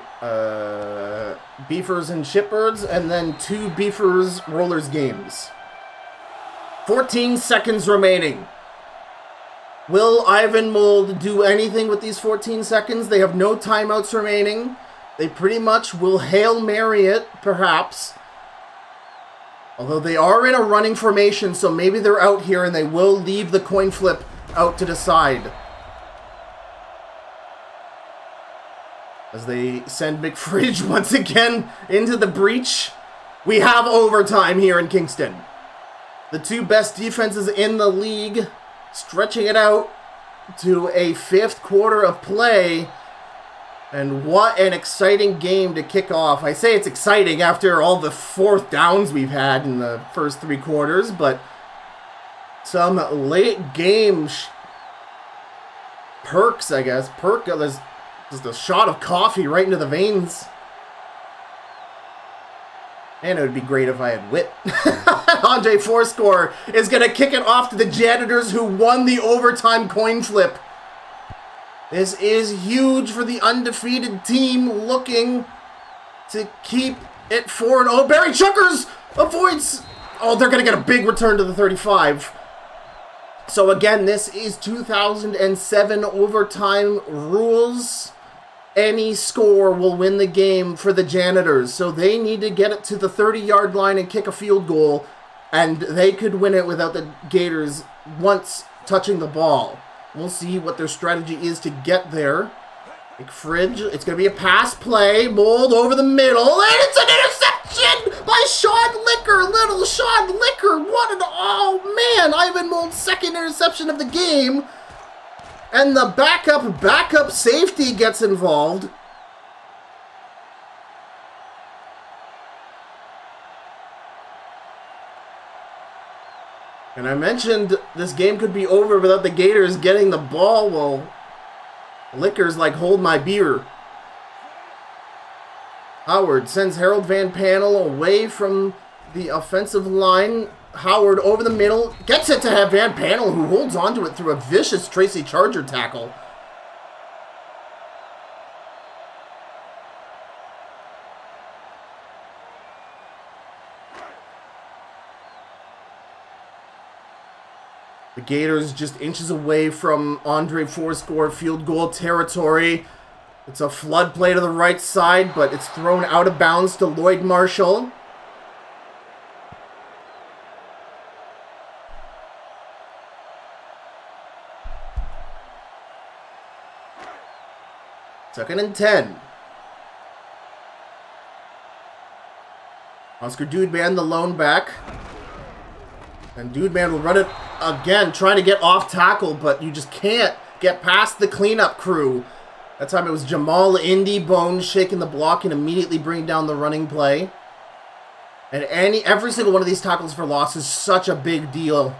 Beefers and Shipbirds, and then 2 Beefers Rollers games. 14 seconds remaining. Will Ivan Mold do anything with these 14 seconds? They have no timeouts remaining. They pretty much will Hail Mary it, perhaps. Although they are in a running formation, so maybe they're out here and they will leave the coin flip out to decide. As they send McFridge once again into the breach. We have overtime here in Kingston. The 2 best defenses in the league stretching it out to a 5th quarter of play. And what an exciting game to kick off. I say it's exciting after all the 4th downs we've had in the first 3 quarters, but some late game perks, I guess. There's just a shot of coffee right into the veins. And it would be great if I had wit. Andre Fourscore is going to kick it off to the Janitors, who won the overtime coin flip. This is huge for the undefeated team looking to keep it 4-0. Barry Chuckers avoids... Oh, they're going to get a big return to the 35. So again, this is 2007 overtime rules. Any score will win the game for the Janitors. So they need to get it to the 30-yard line and kick a field goal. And they could win it without the Gators once touching the ball. We'll see what their strategy is to get there. McFridge, it's going to be a pass play. Mold over the middle. And it's an interception by Sean Licker. Little Sean Licker. What an... Oh, man. Ivan Mold's 2nd interception of the game. And the backup safety gets involved. And I mentioned this game could be over without the Gators getting the ball. Well, Licker's like, hold my beer. Howard sends Harold Van Panel away from the offensive line. Howard over the middle. Gets it to have Van Panel, who holds onto it through a vicious Tracy Charger tackle. The Gators just inches away from Andre Fourscore field goal territory. It's a flood play to the right side, but it's thrown out of bounds to Lloyd Marshall. Second and 10. Oscar Dudeman, the lone back. And Dudeman will run it again, trying to get off tackle, but you just can't get past the cleanup crew. That time it was Jamal Indy Bones shaking the block and immediately bringing down the running play. And every single one of these tackles for loss is such a big deal.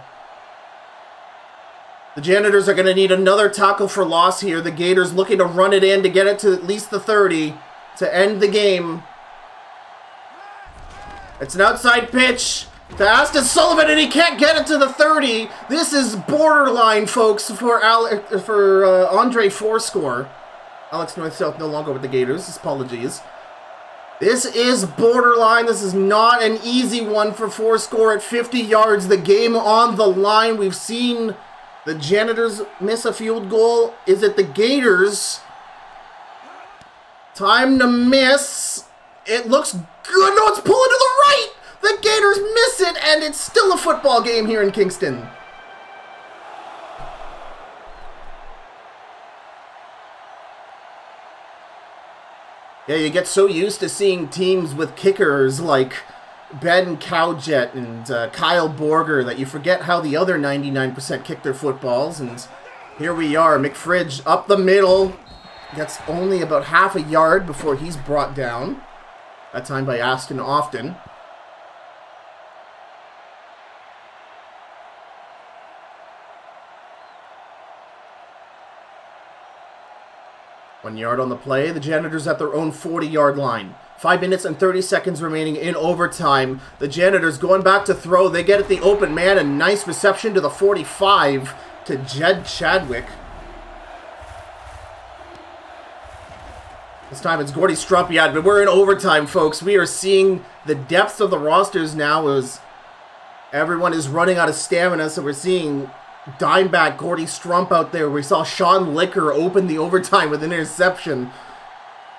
The Janitors are going to need another tackle for loss here. The Gators looking to run it in to get it to at least the 30 to end the game. It's an outside pitch to Aston Sullivan, and he can't get it to the 30. This is borderline, folks, for Andre Fourscore. Alex North-South no longer with the Gators. His apologies. This is borderline. This is not an easy one for Fourscore at 50 yards. The game on the line. We've seen the Janitors miss a field goal. Is it the Gators? Time to miss. It looks good. No, it's pulling to the right. The Gators miss it, and it's still a football game here in Kingston. Yeah, you get so used to seeing teams with kickers like Ben Cowjet and Kyle Borger that you forget how the other 99% kick their footballs. And here we are, McFridge up the middle. Gets only about half a yard before he's brought down. That time by Aston Often. 1 yard on the play. The Janitors at their own 40-yard line. 5 minutes and 30 seconds remaining in overtime. The Janitors going back to throw. They get it the open man. A nice reception to the 45 to Jed Chadwick. This time it's Gordy Strumpiad, but we're in overtime, folks. We are seeing the depth of the rosters now as everyone is running out of stamina, so we're seeing dimeback Gordy Strump out there. We saw Sean Licker open the overtime with an interception.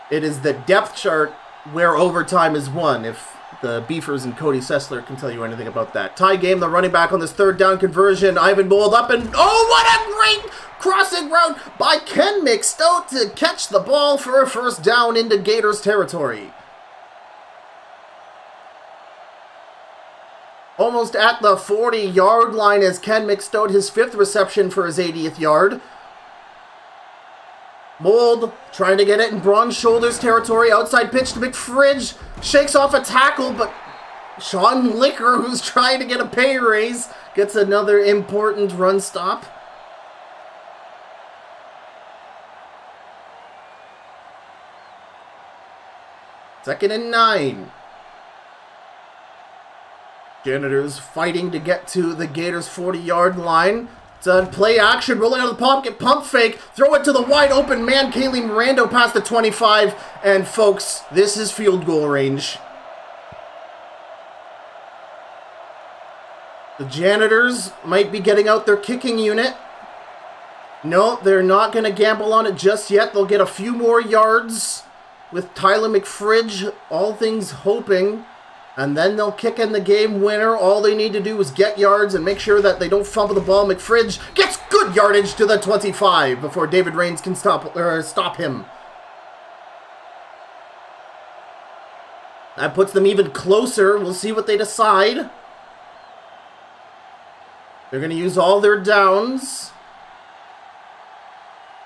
It is the depth chart where overtime is won, if the Beefers and Cody Sessler can tell you anything about that. Tie game, the running back on this third down conversion. Ivan Bold up and, oh, what a great crossing route by Ken McStout to catch the ball for a first down into Gators territory. Almost at the 40-yard line as Ken McStout, his 5th reception for his 80th yard. Mold trying to get it in Braun Shoulders territory. Outside pitch to McFridge. Shakes off a tackle, but Sean Licker, who's trying to get a pay raise, gets another important run stop. Second and 9. Janitors fighting to get to the Gators' 40-yard line. It's a play action, rolling out of the pocket, pump fake, throw it to the wide open man, Kaylee Mirando past the 25, and folks, this is field goal range. The Janitors might be getting out their kicking unit. No, they're not going to gamble on it just yet. They'll get a few more yards with Tyler McFridge, all things hoping. And then they'll kick in the game winner. All they need to do is get yards and make sure that they don't fumble the ball. McFridge gets good yardage to the 25 before David Rains can stop him. That puts them even closer. We'll see what they decide. They're going to use all their downs.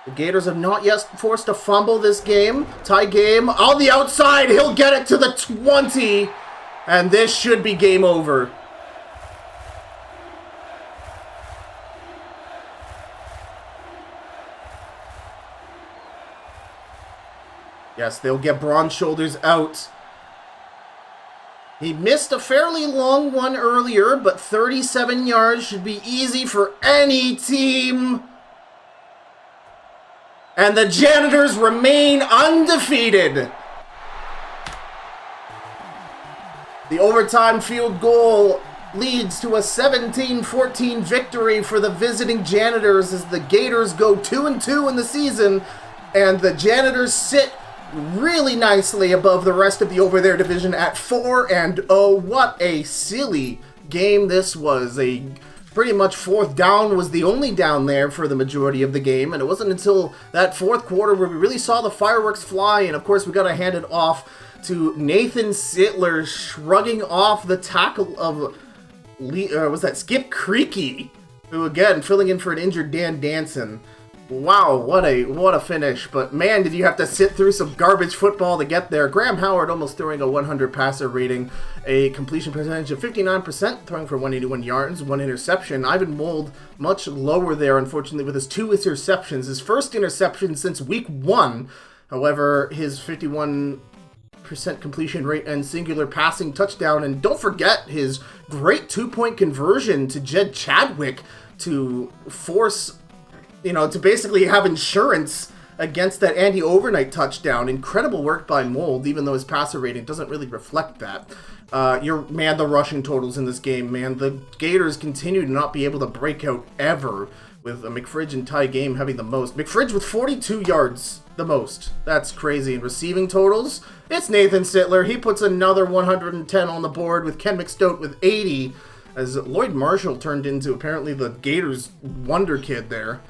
The Gators have not yet forced a fumble this game. Tie game on the outside. He'll get it to the 20. And this should be game over. Yes, they'll get Braun Shoulders out. He missed a fairly long one earlier, but 37 yards should be easy for any team. And the Janitors remain undefeated. The overtime field goal leads to a 17-14 victory for the visiting Janitors as the Gators go 2-2 in the season, and the Janitors sit really nicely above the rest of the over there division at 4-0. What a silly game this was. Pretty much fourth down was the only down there for the majority of the game, and it wasn't until that fourth quarter where we really saw the fireworks fly, and of course we got to hand it off to Nathan Sittler shrugging off the tackle of, was that Skip Creaky, who again, filling in for an injured Dan Danson. Wow, what a finish. But man, did you have to sit through some garbage football to get there. Graham Howard almost throwing a 100 passer rating, a completion percentage of 59%, throwing for 181 yards, 1 interception. Ivan Mold much lower there, unfortunately, with his 2 interceptions. His first interception since week 1. However, his 51% completion rate and singular passing touchdown. And don't forget his great 2-point conversion to Jed Chadwick to force, to basically have insurance against that Andy Overnight touchdown. Incredible work by Mold, even though his passer rating doesn't really reflect that. The rushing totals in this game, man. The Gators continue to not be able to break out ever, with McFridge and Ty Game having the most. McFridge with 42 yards, the most. That's crazy. And receiving totals, it's Nathan Sittler. He puts another 110 on the board with Ken McStout with 80, as Lloyd Marshall turned into apparently the Gators' wonder kid there.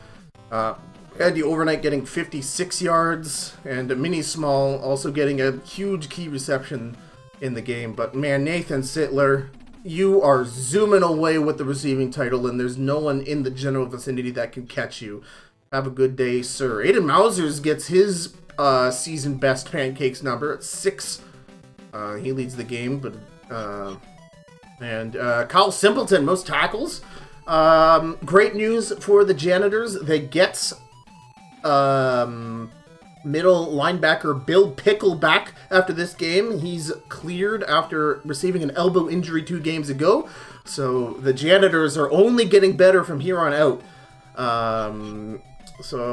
Andy Overnight getting 56 yards, and Mini Small also getting a huge key reception in the game. But man, Nathan Sittler, you are zooming away with the receiving title, and there's no one in the general vicinity that can catch you. Have a good day, sir. Aiden Mausers gets his season best pancakes number at 6. He leads the game, but Kyle Simpleton, most tackles. Great news for the Janitors. They get middle linebacker Bill Pickle back after this game. He's cleared after receiving an elbow injury 2 games ago. So the Janitors are only getting better from here on out. So